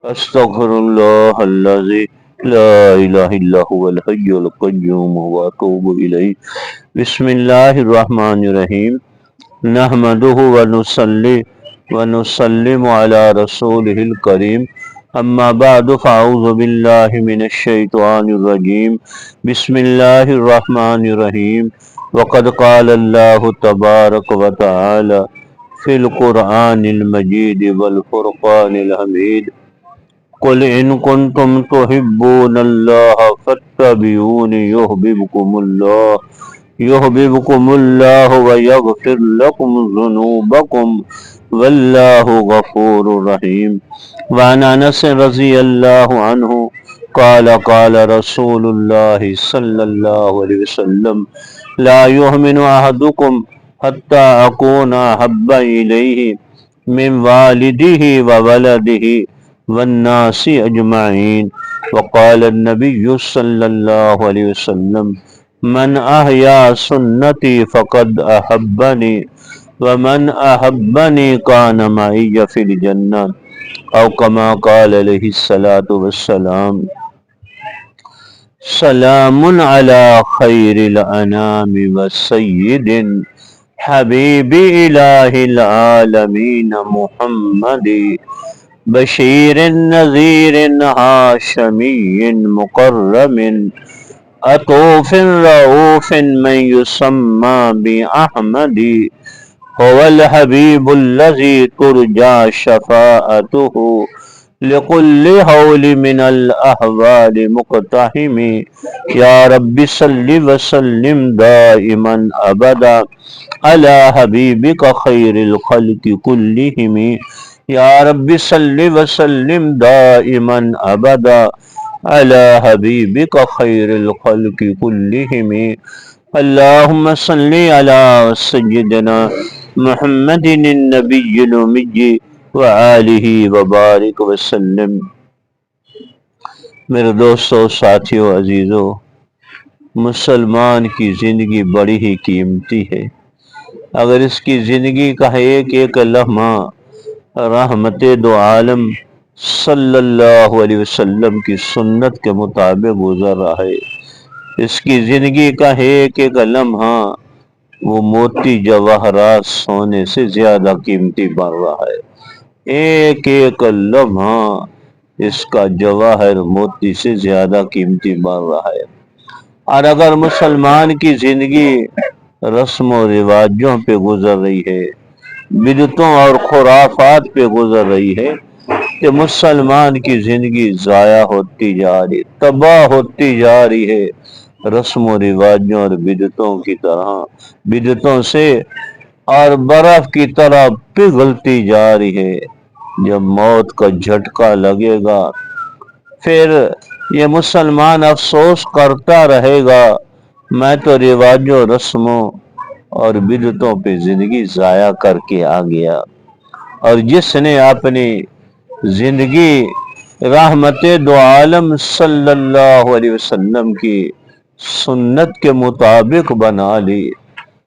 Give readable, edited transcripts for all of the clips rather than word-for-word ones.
استغفر الله الذي لا إله إلا هو الحي القيوم وأتوب إليه. بسم الله الرحمن الرحيم. نحمده ونصلي ونسلم على رسوله الكريم. أما بعد فأعوذ بالله من الشيطان الرجيم. بسم الله الرحمن الرحيم. وقد قال الله تبارك وتعالى في القرآن المجيد والفرقان الحميد: قل إن كنتم تحبون الله فاتبعوني يحببكم الله ويغفر لكم ذنوبكم والله غفور رحيم. وعن أنس رضي الله عنه قال قال رسول الله صلى الله عليه وسلم: لا يؤمن أحدكم حتى أكون أحب إليه من والده وولده والناس اجمعین. وقال النبی صلی اللہ علیہ وسلم: من احیا سنتی فقد احبنی ومن احبنی کان معی فی الجنہ، او کما قال علیہ الصلاۃ والسلام. سلام علی خیر الانام وسید حبیب الہ العالمین محمد، بشیر نذیر ہاشمی مکرم، عطوف رؤوف من یسمى بأحمد، هو الحبیب الذی ترجى شفاعته لكل حول من الاحوال مقتحم. یا رب صل وسلم دائما ابدا على حبیبک خیر الخلق كلهم. یا رب صل وسلم دائما ابدا على حبیبک خیر الخلق كلهم. اللهم صل على سيدنا محمد النبي الأمي وآلہ وبارک وسلم. میرے دوستو، ساتھیو، عزیزو، مسلمان کی زندگی بڑی ہی قیمتی ہے. اگر اس کی زندگی کا ایک ایک لمحہ رحمت دو عالم صلی اللہ علیہ وسلم کی سنت کے مطابق گزر رہا ہے، اس کی زندگی کا ایک ایک لمحہ وہ موتی جواہرات سونے سے زیادہ قیمتی بن رہا ہے. ایک ایک لمحہ اس کا جواہر موتی سے زیادہ قیمتی بن رہا ہے. اور اگر مسلمان کی زندگی رسم و رواجوں پہ گزر رہی ہے، بدعتوں اور خرافات پہ گزر رہی ہے، کہ مسلمان کی زندگی ضائع ہوتی جا رہی، تباہ ہوتی جا رہی ہے، رسم و رواجوں اور بدعتوں سے اور برف کی طرح پگھلتی جا رہی ہے. جب موت کا جھٹکا لگے گا پھر یہ مسلمان افسوس کرتا رہے گا، میں تو رواجوں، رسموں اور بدعتوں پہ زندگی ضائع کر کے آ گیا. اور جس نے اپنی زندگی رحمت دو عالم صلی اللہ علیہ وسلم کی سنت کے مطابق بنا لی،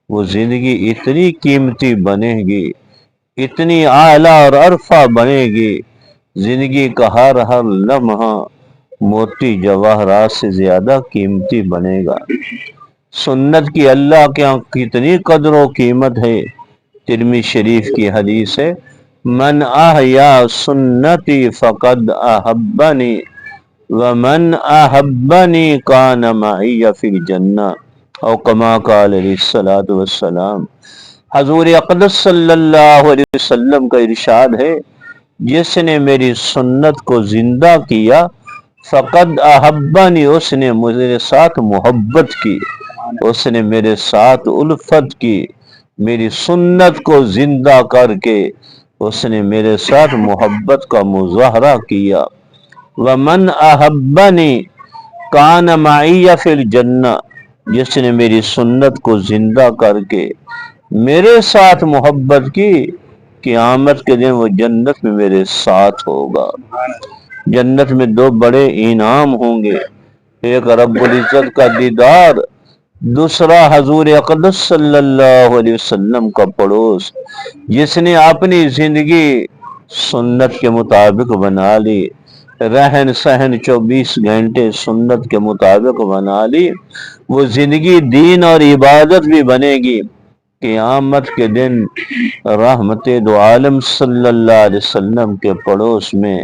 وہ زندگی اتنی قیمتی بنے گی، اتنی اعلیٰ اور عرفہ بنے گی، زندگی کا ہر ہر لمحہ موتی جواہرات سے زیادہ قیمتی بنے گا. سنت کی اللہ کے ہاں کتنی قدر و قیمت ہے. ترمذی شریف کی حدیث ہے: من احیا سنتی فقد احبنی ومن احبنی کان معی فی الجنہ، او کما قال علیہ الصلوۃ والسلام. حضور اقدس صلی اللہ علیہ وسلم کا ارشاد ہے: جس نے میری سنت کو زندہ کیا فقد احبنی، اس نے میرے ساتھ محبت کی، اس نے میرے ساتھ الفت کی. میری سنت کو زندہ کر کے اس نے میرے ساتھ محبت کا مظاہرہ کیا. ومن احبنی کان معی فی الجنہ، جس نے میری سنت کو زندہ کر کے میرے ساتھ محبت کی، قیامت کے دن وہ جنت میں میرے ساتھ ہوگا. جنت میں دو بڑے انعام ہوں گے، ایک رب العزت کا دیدار، دوسرا حضور اقدس صلی اللہ علیہ وسلم کا پڑوس. جس نے اپنی زندگی سنت کے مطابق بنا لی، رہن سہن 24 گھنٹے سنت کے مطابق بنا لی، وہ زندگی دین اور عبادت بھی بنے گی۔ قیامت کے دن رحمت دو عالم صلی اللہ علیہ وسلم کے پڑوس میں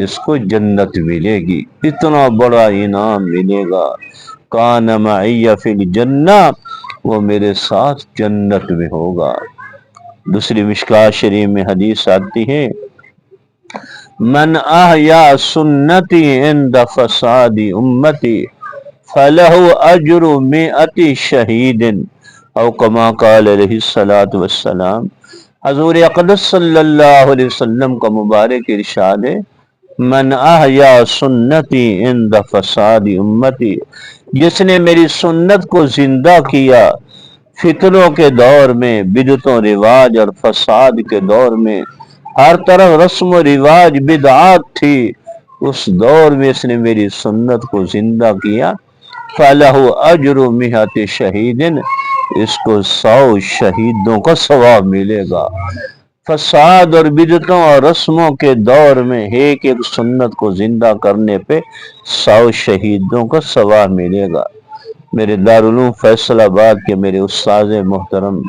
اس کو جنت ملے گی، اتنا بڑا انعام ملے گا۔ کان معی فی الجنہ، وہ میرے ساتھ جنت میں ہوگا۔ دوسری مشکوٰۃ شریف میں حدیث آتی ہے، من احیا سنتی عند فساد امتی فلہ اجر مئت شہید، او کما قال علیہ الصلوۃ والسلام۔ حضور اقدس صلی اللہ علیہ وسلم کا مبارک ارشاد ہے، من احیا سنتی عند فساد امتی، جس نے میری سنت کو زندہ کیا فتنوں کے دور میں، بدعتوں رواج اور فساد کے دور میں، ہر طرف رسم و رواج بدعات تھی، اس دور میں اس نے میری سنت کو زندہ کیا، فَلَهُ أَجْرُ مِئَةِ شَہِیدٍ، اس کو 100 شہیدوں کا ثواب ملے گا۔ فساد اور بدعتوں اور رسموں کے دور میں ایک ایک سنت کو زندہ کرنے پہ 100 شہیدوں کا ثواب ملے گا۔ میرے دارالعلوم فیصل آباد کے میرے استاد محترم،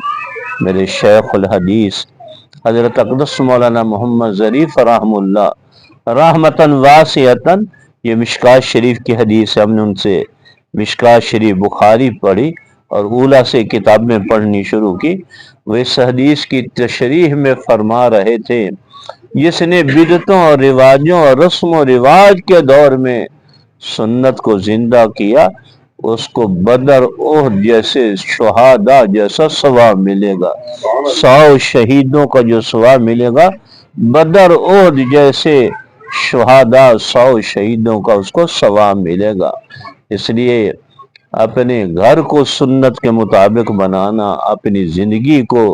میرے شیخ الحدیث حضرت اقدس مولانا محمد ظریف رحم اللہ رحمتاً واسعتاً، یہ مشکوٰۃ شریف کی حدیث ہے، ہم نے ان سے مشکوٰۃ شریف بخاری پڑھی اور اولیٰ سے کتاب میں پڑھنی شروع کی۔ وہ اس حدیث کی تشریح میں فرما رہے تھے، جس نے بدعتوں اور رواجوں اور رسم و رواج کے دور میں سنت کو زندہ کیا، اس کو بدر احد جیسے شہداء جیسا ثواب ملے گا۔ 100 شہیدوں کا جو ثواب ملے گا، بدر احد جیسے شہداء 100 شہیدوں کا اس کو ثواب ملے گا۔ اس لیے اپنے گھر کو سنت کے مطابق بنانا، اپنی زندگی کو،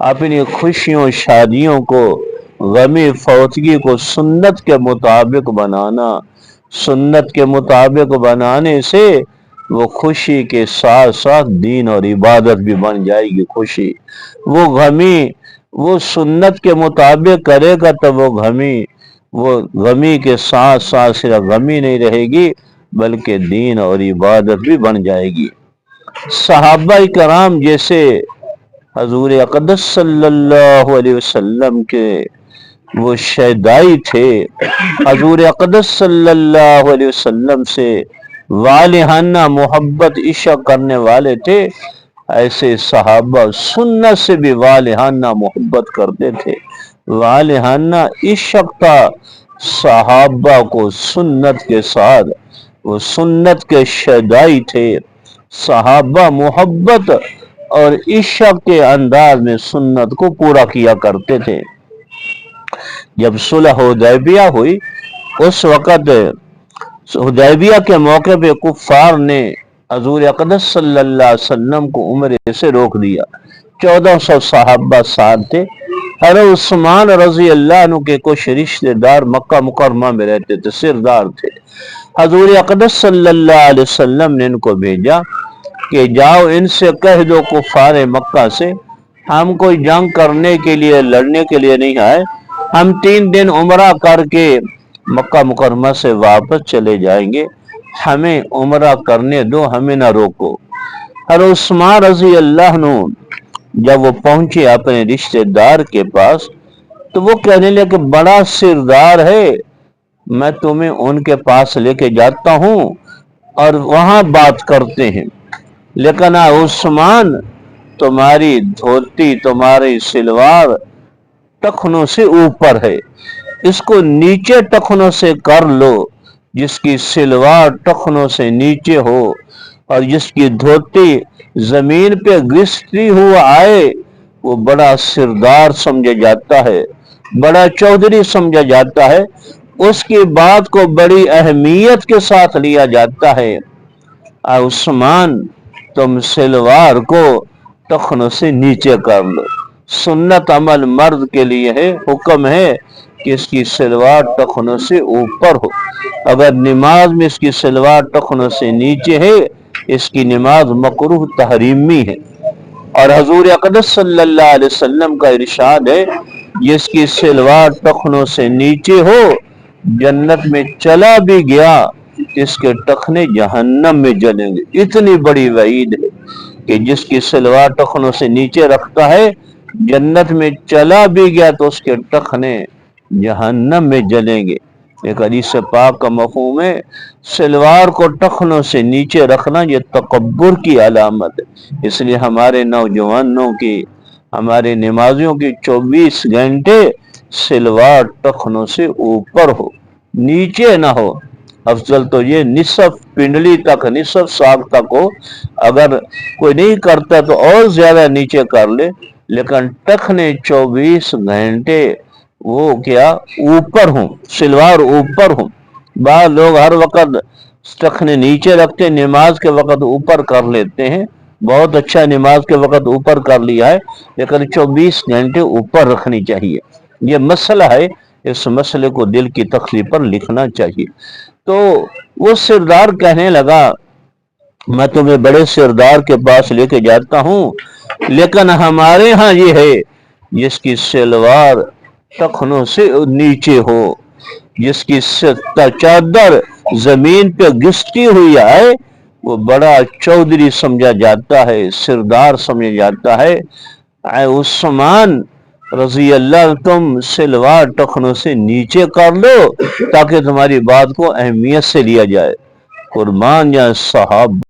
اپنی خوشیوں شادیوں کو، غمی فوتگی کو سنت کے مطابق بنانا، سنت کے مطابق بنانے سے وہ خوشی کے ساتھ ساتھ دین اور عبادت بھی بن جائے گی خوشی۔ وہ غمی وہ سنت کے مطابق کرے گا تو وہ غمی کے ساتھ ساتھ صرف غمی نہیں رہے گی بلکہ دین اور عبادت بھی بن جائے گی۔ صحابہ کرام جیسے حضور اقدس صلی اللہ علیہ وسلم کے وہ شیدائی تھے، حضور اقدس صلی اللہ علیہ وسلم سے والہانہ محبت عشق کرنے والے تھے، ایسے صحابہ سنت سے بھی والہانہ محبت کرتے تھے، والہانہ عشق تھا صحابہ کو سنت کے ساتھ، وہ سنت کے شیدائی تھے، صحابہ محبت اور عشق کے انداز میں سنت کو پورا کیا کرتے تھے۔ جب صلح حدیبیہ ہوئی، اس وقت حدیبیہ کے موقع پہ کفار نے حضور اقدس صلی اللہ علیہ وسلم کو عمرے سے روک دیا۔ 1400 صحابہ ساتھ تھے، حضرت عثمان رضی اللہ عنہ کے کچھ رشتہ دار مکہ مکرمہ میں رہتے تھے، سردار تھے۔ حضور اقدس صلی اللہ علیہ وسلم نے ان کو بھیجا کہ جاؤ ان سے کہہ دو کفار مکہ سے، ہم کوئی جنگ کرنے کے لیے لڑنے کے لیے نہیں آئے، ہم 3 دن عمرہ کر کے مکہ مکرمہ سے واپس چلے جائیں گے، ہمیں عمرہ کرنے دو، ہمیں نہ روکو۔ حضرت عثمان رضی اللہ عنہ جب وہ پہنچے اپنے رشتہ دار کے پاس تو وہ کہنے لگے کہ بڑا سردار ہے، میں تمہیں ان کے پاس لے کے جاتا ہوں اور وہاں بات کرتے ہیں، لیکن عثمان تمہاری دھوتی تمہاری سلوار ٹخنوں سے اوپر ہے، اس کو نیچے ٹخنوں سے کر لو۔ جس کی سلوار ٹخنوں سے نیچے ہو اور جس کی دھوتی زمین پہ گھستی ہوا آئے، وہ بڑا سردار سمجھا جاتا ہے، بڑا چودھری سمجھا جاتا ہے، اس کی بات کو بڑی اہمیت کے ساتھ لیا جاتا ہے۔ عثمان تم سلوار کو ٹخنوں سے نیچے کر لو۔ سنت عمل مرد کے لیے ہے، حکم ہے کہ اس کی سلوار ٹخنوں سے اوپر ہو، اگر نماز میں اس کی سلوار ٹخنوں سے نیچے ہے اس کی نماز مکروہ تحریمی ہے۔ اور حضور اقدس صلی اللہ علیہ وسلم کا ارشاد ہے، جس کی سلوار ٹخنوں سے نیچے ہو جنت میں چلا بھی گیا اس کے ٹخنے جہنم میں جلیں گے۔ اتنی بڑی وعید ہے کہ جس کی سلوار ٹخنوں سے نیچے رکھتا ہے جنت میں چلا بھی گیا تو اس کے ٹخنے جہنم میں جلیں گے۔ ایک حدیث پاک کا مفہوم ہے سلوار کو ٹخنوں سے نیچے رکھنا یہ تکبر کی علامت ہے۔ اس لیے ہمارے نوجوانوں کی، ہمارے نمازیوں کی 24 گھنٹے سلوار ٹخنوں سے اوپر ہو، نیچے نہ ہو۔ افضل تو یہ نصف پنڈلی تک، نصف ساق تک ہو، اگر کوئی نہیں کرتا تو اور زیادہ نیچے کر لے، لیکن ٹخنے 24 گھنٹے وہ کیا اوپر ہوں، سلوار اوپر ہوں۔ بعض لوگ ہر وقت ٹخنے نیچے رکھتے، نماز کے وقت اوپر کر لیتے ہیں، بہت اچھا نماز کے وقت اوپر کر لیا ہے، لیکن 24 گھنٹے اوپر رکھنی چاہیے۔ یہ مسئلہ ہے، اس مسئلے کو دل کی تختی پر لکھنا چاہیے۔ تو وہ سردار کہنے لگا میں تمہیں بڑے سردار کے پاس لے کے جاتا ہوں، لیکن ہمارے ہاں یہ ہے جس کی سلوار ٹخنوں سے نیچے ہو، جس کی چادر زمین پہ گھسٹی ہوئی ہے، وہ بڑا چودھری سمجھا جاتا ہے، سردار سمجھا جاتا ہے۔ اے عثمان رضی اللہ تم سلوار ٹخنوں سے نیچے کر لو تاکہ تمہاری بات کو اہمیت سے لیا جائے۔ قربان یا صحابہ